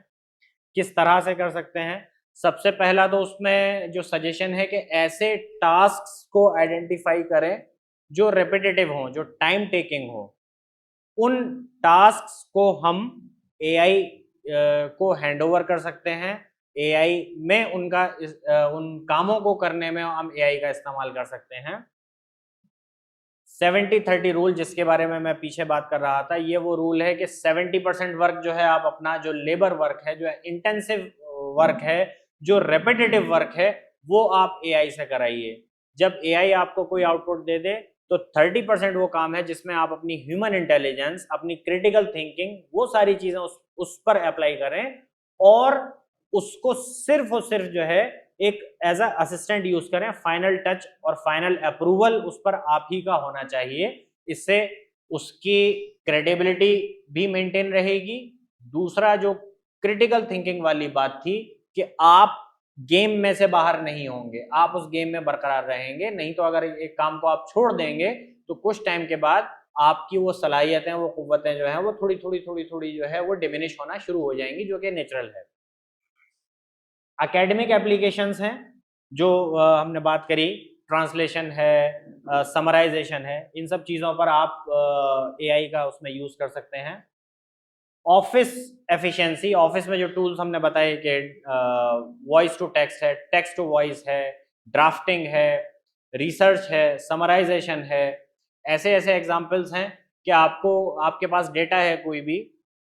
किस तरह से कर सकते हैं। सबसे पहला तो उसमें जो सजेशन है कि ऐसे टास्क्स को आइडेंटिफाई करें जो रेपिटेटिव हों, जो टाइम टेकिंग हो। उन टास्क्स को हम एआई को हैंडओवर कर सकते हैं। एआई में उन कामों को करने में हम एआई का इस्तेमाल कर सकते हैं। 70-30 रूल जिसके बारे में मैं पीछे बात कर रहा था, ये वो रूल है कि 70% वर्क जो है आप अपना जो लेबर वर्क है, जो इंटेंसिव वर्क है, जो रेपिटेटिव वर्क है, वो आप एआई से कराइए। जब एआई आपको कोई आउटपुट दे दे तो 30% वो काम है जिसमें आप अपनी ह्यूमन इंटेलिजेंस, अपनी क्रिटिकल थिंकिंग, वो सारी चीजें उस पर अप्लाई करें और उसको सिर्फ और सिर्फ जो है एक एज अ असिस्टेंट यूज करें। फाइनल टच और फाइनल अप्रूवल उस पर आप ही का होना चाहिए। इससे उसकी क्रेडिबिलिटी भी मेंटेन रहेगी। दूसरा जो क्रिटिकल थिंकिंग वाली बात थी कि आप गेम में से बाहर नहीं होंगे, आप उस गेम में बरकरार रहेंगे। नहीं तो अगर एक काम को आप छोड़ देंगे तो कुछ टाइम के बाद आपकी वो सलाहियतें, वो कुव्वतें जो है वो थोड़ी थोड़ी जो है वो डिमिनिश होना शुरू हो जाएंगी, जो कि नेचुरल है। एकेडमिक एप्लीकेशंस हैं जो हमने बात करी, ट्रांसलेशन है, समराइजेशन है, इन सब चीज़ों पर आप एआई का उसमें यूज़ कर सकते हैं। ऑफिस एफिशिएंसी, ऑफिस में जो टूल्स हमने बताए कि वॉइस टू टेक्स्ट है, टेक्स्ट टू वॉइस है, ड्राफ्टिंग है, रिसर्च है, समराइजेशन है, ऐसे ऐसे एग्जाम्पल्स हैं कि आपको, आपके पास डेटा है कोई भी,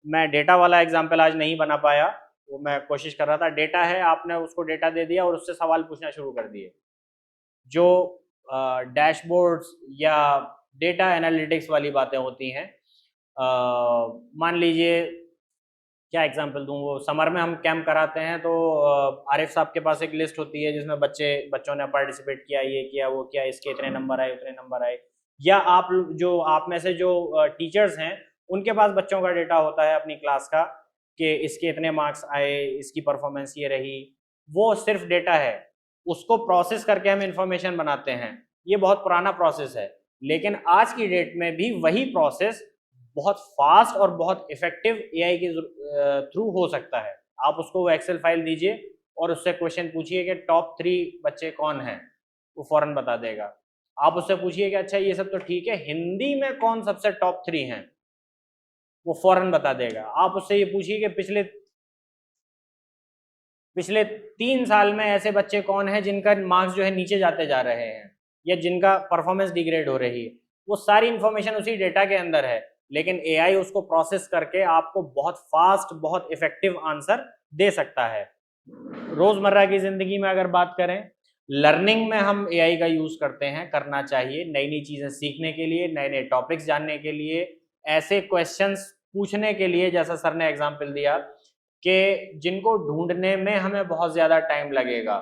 मैं डेटा वाला एग्जाम्पल आज नहीं बना पाया, वो मैं कोशिश कर रहा था। डेटा है, आपने उसको डेटा दे दिया और उससे सवाल पूछना शुरू कर दिए। जो डैशबोर्ड्स या डेटा एनालिटिक्स वाली बातें होती हैं, मान लीजिए क्या एग्जांपल दूं, वो समर में हम कैंप कराते हैं तो आरिफ साहब के पास एक लिस्ट होती है जिसमें बच्चों ने पार्टिसिपेट किया, ये किया, वो किया, इसके इतने नंबर आए, उतने नंबर आए। या आप में से जो टीचर्स हैं उनके पास बच्चों का डेटा होता है अपनी क्लास का कि इसके इतने मार्क्स आए, इसकी परफॉर्मेंस ये रही। वो सिर्फ डेटा है, उसको प्रोसेस करके हम इंफॉर्मेशन बनाते हैं। ये बहुत पुराना प्रोसेस है, लेकिन आज की डेट में भी वही प्रोसेस बहुत फास्ट और बहुत इफेक्टिव एआई के थ्रू हो सकता है। आप उसको वो एक्सेल फाइल दीजिए और उससे क्वेश्चन पूछिए कि टॉप 3 बच्चे कौन हैं, वो फौरन बता देगा। आप उससे पूछिए कि अच्छा ये सब तो ठीक है, हिंदी में कौन सबसे टॉप 3 हैं, वो फौरन बता देगा। आप उससे ये पूछिए कि पिछले 3 साल में ऐसे बच्चे कौन हैं जिनका मार्क्स जो है नीचे जाते जा रहे हैं या जिनका परफॉर्मेंस डिग्रेड हो रही है। वो सारी इंफॉर्मेशन उसी डेटा के अंदर है, लेकिन एआई उसको प्रोसेस करके आपको बहुत फास्ट, बहुत इफेक्टिव आंसर दे सकता है। रोजमर्रा की जिंदगी में अगर बात करें, लर्निंग में हम एआई का यूज करते हैं, करना चाहिए नई नई चीजें सीखने के लिए, नए नए टॉपिक्स जानने के लिए, ऐसे क्वेश्चंस पूछने के लिए, जैसा सर ने एग्जांपल दिया कि जिनको ढूंढने में हमें बहुत ज्यादा टाइम लगेगा,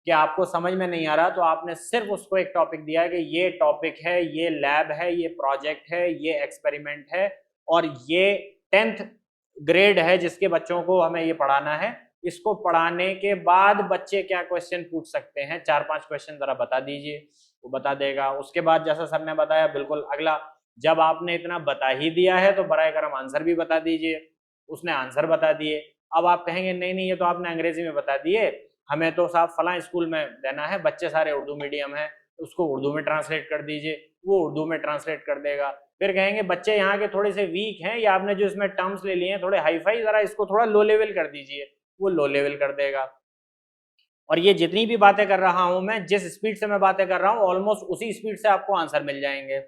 कि आपको समझ में नहीं आ रहा तो आपने सिर्फ उसको एक टॉपिक दिया कि ये टॉपिक है, ये लैब है, ये प्रोजेक्ट है, ये एक्सपेरिमेंट है और ये 10th ग्रेड है जिसके बच्चों को हमें ये पढ़ाना है। इसको पढ़ाने के बाद बच्चे क्या क्वेश्चन पूछ सकते हैं, 4-5 क्वेश्चन जरा बता दीजिए, वो बता देगा। उसके बाद जैसा सर ने बताया, बिल्कुल अगला, जब आपने इतना बता ही दिया है तो बराए करम आंसर भी बता दीजिए। उसने आंसर बता दिए। अब आप कहेंगे नहीं नहीं, ये तो आपने अंग्रेजी में बता दिए, हमें तो साहब फला स्कूल में देना है, बच्चे सारे उर्दू मीडियम है, उसको उर्दू में ट्रांसलेट कर दीजिए। वो उर्दू में ट्रांसलेट कर देगा। फिर कहेंगे बच्चे यहाँ के थोड़े से वीक हैं, या आपने जो इसमें टर्म्स ले लिए हैं थोड़े हाई फाई, जरा इसको थोड़ा लो लेवल कर दीजिए, वो लो लेवल कर देगा। और ये जितनी भी बातें कर रहा हूं मैं, जिस स्पीड से मैं बातें कर रहा हूं, ऑलमोस्ट उसी स्पीड से आपको आंसर मिल जाएंगे।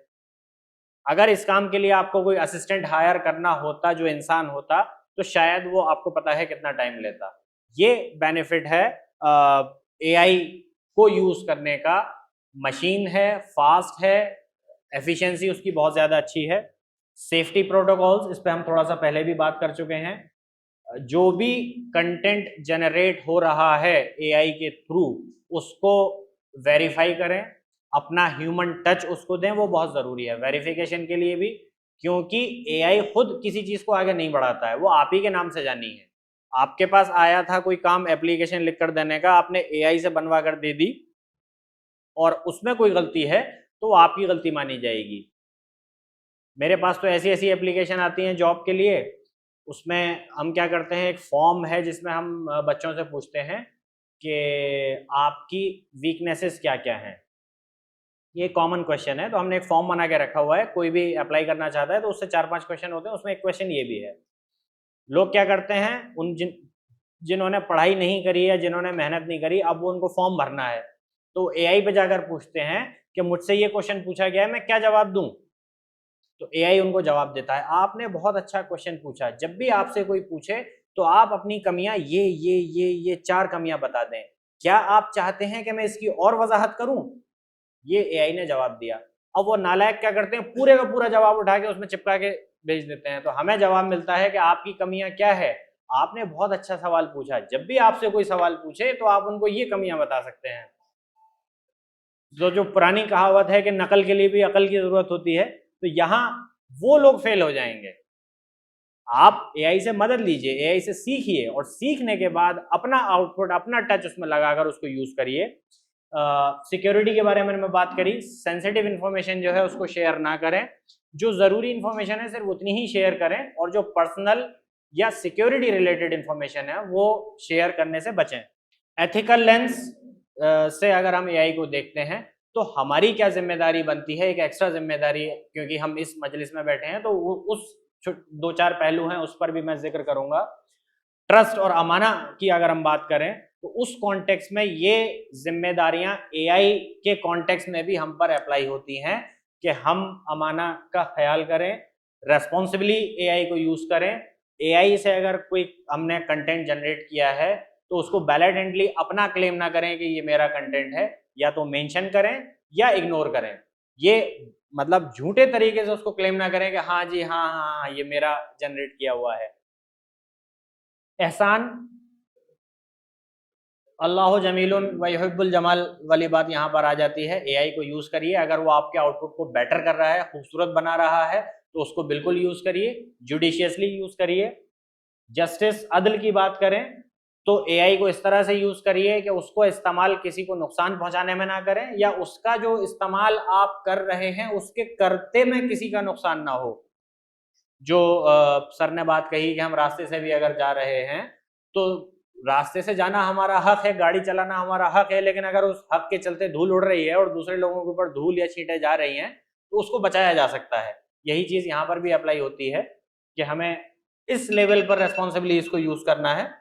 अगर इस काम के लिए आपको कोई असिस्टेंट हायर करना होता, जो इंसान होता, तो शायद वो आपको पता है कितना टाइम लेता। ये बेनिफिट है एआई को यूज करने का। मशीन है, फास्ट है, एफिशिएंसी उसकी बहुत ज़्यादा अच्छी है। सेफ्टी प्रोटोकॉल्स, इस पे हम थोड़ा सा पहले भी बात कर चुके हैं। जो भी कंटेंट जनरेट हो रहा है एआई के थ्रू, उसको वेरीफाई करें, अपना ह्यूमन टच उसको दें, वो बहुत ज़रूरी है वेरिफिकेशन के लिए भी, क्योंकि एआई खुद किसी चीज़ को आगे नहीं बढ़ाता है, वो आप ही के नाम से जानी है। आपके पास आया था कोई काम एप्लीकेशन लिख कर देने का, आपने एआई से बनवा कर दे दी और उसमें कोई गलती है तो आपकी गलती मानी जाएगी। मेरे पास तो ऐसी ऐसी एप्लीकेशन आती हैं जॉब के लिए, उसमें हम क्या करते हैं, एक फॉर्म है जिसमें हम बच्चों से पूछते हैं कि आपकी वीकनेसेस क्या क्या हैं। ये कॉमन क्वेश्चन है, तो हमने एक फॉर्म बना के रखा हुआ है, कोई भी अप्लाई करना चाहता है तो उससे 4-5 क्वेश्चन होते हैं, उसमें एक क्वेश्चन ये भी है। लोग क्या करते हैं, जिन्होंने पढ़ाई नहीं करी है, जिन्होंने मेहनत नहीं करी, अब वो उनको फॉर्म भरना है, तो एआई पे जाकर पूछते हैं कि मुझसे ये क्वेश्चन पूछा गया है, मैं क्या जवाब दूं। तो एआई उनको जवाब देता है, आपने बहुत अच्छा क्वेश्चन पूछा, जब भी आपसे कोई पूछे तो आप अपनी कमियां ये 4 कमियां बता दें, क्या आप चाहते हैं कि मैं इसकी और वजाहत करूं। ये एआई ने जवाब दिया। अब वो नालायक क्या करते हैं, पूरे का पूरा जवाब उठा के उसमें चिपका के भेज देते हैं। तो हमें जवाब मिलता है कि आपकी कमियां क्या है, आपने बहुत अच्छा सवाल पूछा, जब भी आपसे कोई सवाल पूछे तो आप उनको ये कमियां बता सकते हैं। जो पुरानी कहावत है कि नकल के लिए भी अकल की जरूरत होती है, तो यहाँ वो लोग फेल हो जाएंगे। आप एआई से मदद लीजिए, एआई से सीखिए, और सीखने के बाद अपना आउटपुट, अपना टच उसमें लगाकर उसको यूज करिए। सिक्योरिटी के बारे में मैं बात करी, सेंसिटिव इन्फॉर्मेशन जो है उसको शेयर ना करें, जो जरूरी इन्फॉर्मेशन है सिर्फ उतनी ही शेयर करें, और जो पर्सनल या सिक्योरिटी रिलेटेड इन्फॉर्मेशन है वो शेयर करने से बचें। एथिकल लेंस से अगर हम एआई को देखते हैं तो हमारी क्या जिम्मेदारी बनती है, एक एक्स्ट्रा जिम्मेदारी, क्योंकि हम इस मजलिस में बैठे हैं तो उस 2-4 पहलू हैं उस पर भी मैं जिक्र करूंगा। ट्रस्ट और अमाना की अगर हम बात करें तो उस कॉन्टेक्स्ट में ये जिम्मेदारियां एआई के कॉन्टेक्स्ट में भी हम पर अप्लाई होती हैं कि हम अमाना का ख्याल करें, रेस्पॉन्सिबली एआई को यूज करें। एआई से अगर कोई हमने कंटेंट जनरेट किया है तो उसको वैलिडेंटली अपना क्लेम ना करें कि ये मेरा कंटेंट है, या तो मेंशन करें या इग्नोर करें। ये मतलब झूठे तरीके से उसको क्लेम ना करें कि हाँ जी हाँ ये मेरा जनरेट किया हुआ है। एहसान, अल्लाह जमीलुन व युहिब्बुल जमाल वाली बात यहाँ पर आ जाती है। एआई को यूज़ करिए, अगर वो आपके आउटपुट को बेटर कर रहा है, खूबसूरत बना रहा है, तो उसको बिल्कुल यूज़ करिए, जुडिशियसली यूज़ करिए। जस्टिस, अदल की बात करें तो एआई को इस तरह से यूज़ करिए कि उसको इस्तेमाल किसी को नुकसान पहुंचाने में ना करें, या उसका जो इस्तेमाल आप कर रहे हैं उसके करते में किसी का नुकसान ना हो। जो सर ने बात कही कि हम रास्ते से भी अगर जा रहे हैं तो रास्ते से जाना हमारा हक है, गाड़ी चलाना हमारा हक है, लेकिन अगर उस हक के चलते धूल उड़ रही है और दूसरे लोगों के ऊपर धूल या छींटे जा रही हैं तो उसको बचाया जा सकता है। यही चीज यहाँ पर भी अप्लाई होती है कि हमें इस लेवल पर रेस्पॉन्सिबली इसको यूज करना है।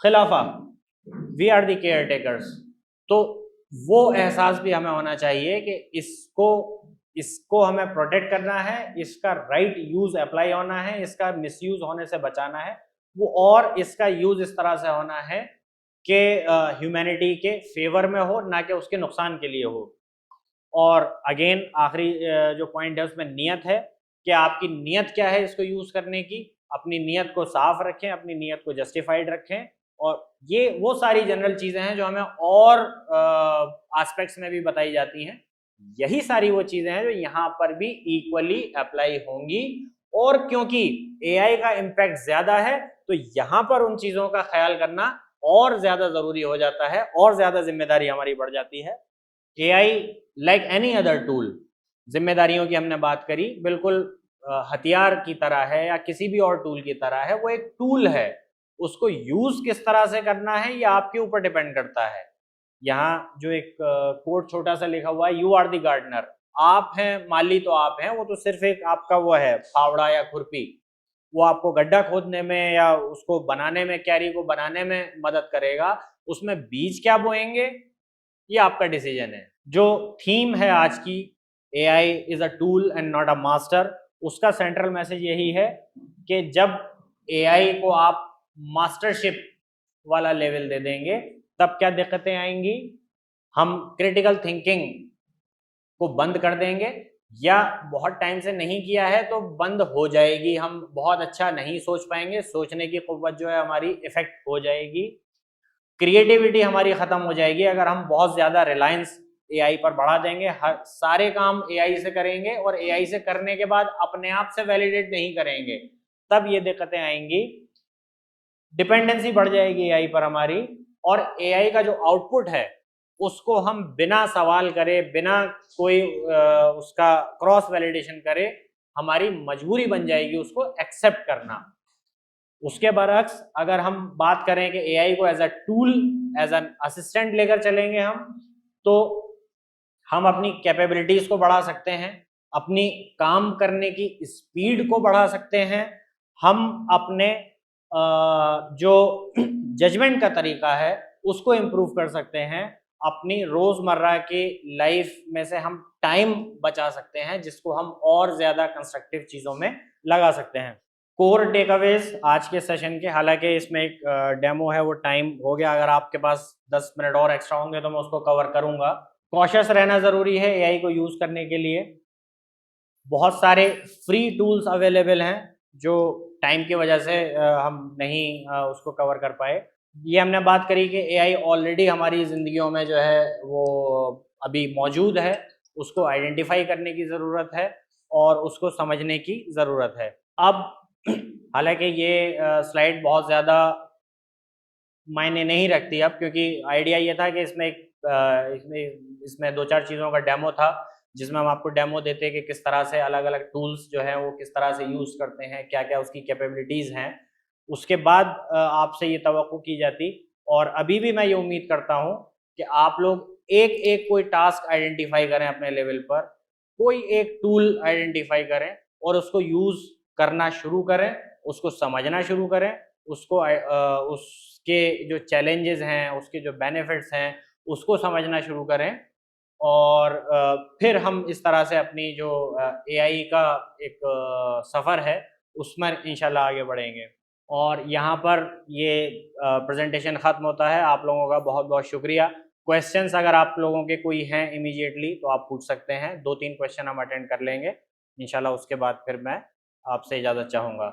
खिलाफा, we are the caretakers, तो वो एहसास भी हमें होना चाहिए कि इसको हमें प्रोटेक्ट करना है, इसका राइट यूज अप्लाई होना है, इसका मिसयूज होने से बचाना है वो, और इसका यूज इस तरह से होना है कि ह्यूमैनिटी के फेवर में हो, ना कि उसके नुकसान के लिए हो। और अगेन आखिरी जो पॉइंट है उसमें नियत है कि आपकी नियत क्या है इसको यूज करने की। अपनी नियत को साफ रखें, अपनी नियत को जस्टिफाइड रखें, और ये वो सारी जनरल चीजें हैं जो हमें और एस्पेक्ट्स में भी बताई जाती हैं। यही सारी वो चीजें हैं जो यहाँ पर भी इक्वली अप्लाई होंगी, और क्योंकि एआई का इम्पैक्ट ज्यादा है तो यहाँ पर उन चीजों का ख्याल करना और ज्यादा जरूरी हो जाता है, और ज्यादा जिम्मेदारी हमारी बढ़ जाती है। AI like any other tool, जिम्मेदारियों की हमने बात करी, बिल्कुल हथियार की तरह है या किसी भी और टूल की तरह है, वो एक टूल है, उसको यूज किस तरह से करना है ये आपके ऊपर डिपेंड करता है। यहाँ जो एक कोट छोटा सा लिखा हुआ है, यू आर द गार्डनर, आप हैं माली, तो आप हैं, वो तो सिर्फ एक आपका वो है फावड़ा या खुरपी, वो आपको गड्ढा खोदने में या उसको बनाने में, क्यारी को बनाने में मदद करेगा। उसमें बीज क्या बोएंगे ये आपका डिसीजन है। जो थीम है आज की, AI is a tool and not a master, उसका सेंट्रल मैसेज यही है कि जब एआई को आप मास्टरशिप वाला लेवल दे देंगे तब क्या दिक्कतें आएंगी, हम क्रिटिकल थिंकिंग को बंद कर देंगे, या बहुत टाइम से नहीं किया है तो बंद हो जाएगी, हम बहुत अच्छा नहीं सोच पाएंगे, सोचने की कुव्वत जो है हमारी इफेक्ट हो जाएगी, क्रिएटिविटी हमारी खत्म हो जाएगी अगर हम बहुत ज्यादा रिलायंस एआई पर बढ़ा देंगे, हर सारे काम एआई से करेंगे और एआई से करने के बाद अपने आप से वैलिडेट नहीं करेंगे, तब ये दिक्कतें आएंगी, डिपेंडेंसी बढ़ जाएगी एआई पर हमारी। और एआई का जो आउटपुट है उसको हम बिना सवाल करे, बिना कोई उसका क्रॉस वैलिडेशन करे, हमारी मजबूरी बन जाएगी उसको एक्सेप्ट करना। उसके बरक्स अगर हम बात करें कि एआई को as a tool, as an assistant लेकर चलेंगे हम, तो हम अपनी कैपेबिलिटीज को बढ़ा सकते हैं, अपनी काम करने की स्पीड को बढ़ा सकते हैं, हम अपने जो जजमेंट का तरीका है उसको इम्प्रूव कर सकते हैं, अपनी रोजमर्रा की लाइफ में से हम टाइम बचा सकते हैं जिसको हम और ज्यादा कंस्ट्रक्टिव चीजों में लगा सकते हैं। कोर टेकअवेज आज के सेशन के, हालांकि इसमें एक डेमो है, वो टाइम हो गया, अगर आपके पास 10 मिनट और एक्स्ट्रा होंगे तो मैं उसको कवर करूंगा। कॉशियस रहना जरूरी है एआई को यूज करने के लिए। बहुत सारे फ्री टूल्स अवेलेबल हैं जो टाइम की वजह से हम नहीं उसको कवर कर पाए। ये हमने बात करी कि एआई ऑलरेडी हमारी ज़िंदगियों में जो है वो अभी मौजूद है, उसको आइडेंटिफाई करने की ज़रूरत है और उसको समझने की ज़रूरत है। अब हालांकि ये स्लाइड बहुत ज़्यादा मायने नहीं रखती अब, क्योंकि आइडिया ये था कि इसमें 2-4 चीज़ों का डेमो था, जिसमें हम आपको डेमो देते कि किस तरह से अलग अलग टूल्स जो हैं वो किस तरह से यूज़ करते हैं, क्या क्या उसकी कैपेबिलिटीज़ हैं। उसके बाद आपसे ये तवक्को की जाती, और अभी भी मैं ये उम्मीद करता हूँ कि आप लोग एक एक कोई टास्क आइडेंटिफाई करें अपने लेवल पर, कोई एक टूल आइडेंटिफाई करें और उसको यूज़ करना शुरू करें, उसको समझना शुरू करें, उसको उसके जो चैलेंजेस हैं, उसके जो बेनिफिट्स हैं, उसको समझना शुरू करें, और फिर हम इस तरह से अपनी जो एआई का एक सफ़र है उसमें इंशाल्लाह आगे बढ़ेंगे। और यहाँ पर ये प्रेजेंटेशन ख़त्म होता है। आप लोगों का बहुत बहुत शुक्रिया। क्वेश्चंस अगर आप लोगों के कोई हैं इमीडिएटली तो आप पूछ सकते हैं। 2-3 क्वेश्चन हम अटेंड कर लेंगे इंशाल्लाह, उसके बाद फिर मैं आपसे इजाज़त चाहूँगा।